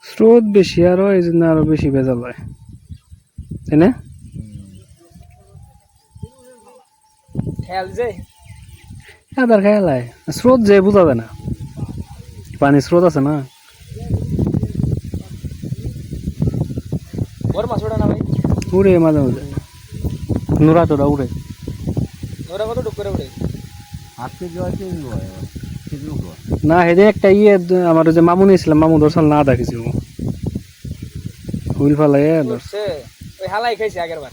স্রোত বেশি আরো এই জন্য আরো বেশি ভেজাল হয়, তাই না? আদার খেয়াল হয় স্রোত যে বোঝা যায় না, পানি স্রোত আছে না। উড়ে মাঝে মাঝে নোরা টোরা উড়ে। না হেদে একটা ইয়ে আমার যে মামু নিয়েছিলাম, মামু ধরছিল না দেখেছি হুইল ফালাই ধরছে। ওই হালাই খাইছে আগের বার।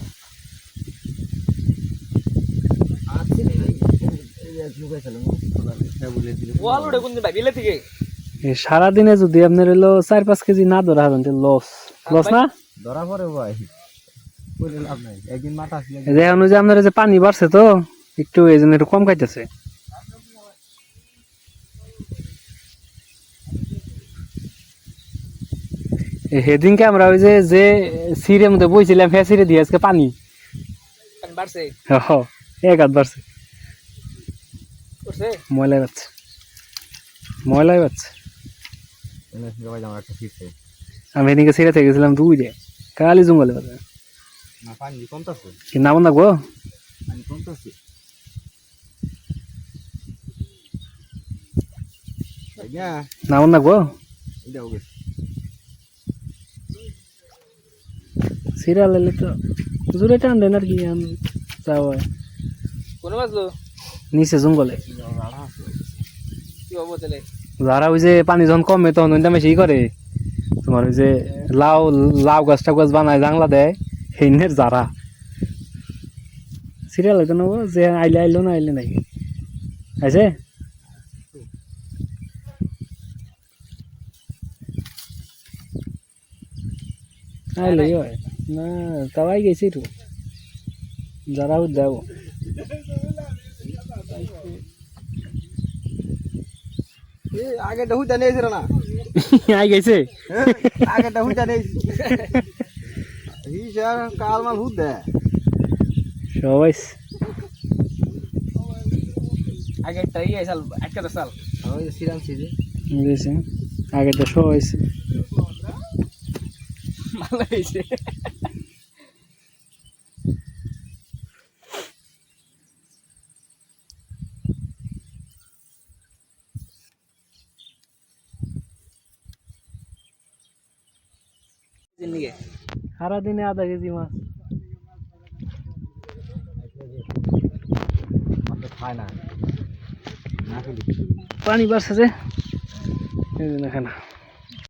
সারাদিনে যদি আপনার হলো 4-5 কেজি না ধরা হবেন লস লস না ধরা পড়ে ভাই, লাভ নাই। একদিন মাথা এখন যে আপনার যে পানি বাড়ছে তো একটু এই জন্য একটু কম খাইতেছে। সেদিনকে আমরা ওই যে সিঁড়ের মধ্যে বইছিলাম হ্যাঁ সিঁড়ে দিয়ে আজকে পানি বাড়ছে, এক হাত বাড়ছে। ময়লাই বাড়ছে, ময়লাই বাড়ছে। আমি এদিকে সিঁড়ে থেকে গেছিলাম দুইটা কালি জঙ্গলে নাম না গো নাম না গো সিরা লাইলে তো জোরে টান দেন আর কি যাওয়া নিচে জঙ্গলে। যারা ওই যে পানি যখন কমে তখন ওইটা বেশি করে তোমার ওই যে লাউ লাউ গাছটা গাছ বানায় জাংলা দেয় সেইনের যারা সিরিয়াল হইতো না যে আইলে আইলো না আইলে নাই আছে। আইলে হয় না তাই গেছি তো যারা দেব আগেটা হুইতা নিয়েছিল না আই গেছে আগেটা হুইতা নিয়েছি কাল মাল হুদ দেয় সবাই আগেরটা ইয়ে সাল একটা সাল ওই সিরাম সিজে গেছে আগেটা সবাই ভালো হয়েছে। সারাদিনে আধা কেজি মাছ খায় না, পানি বাড়ছে যে এই জন্য খানা।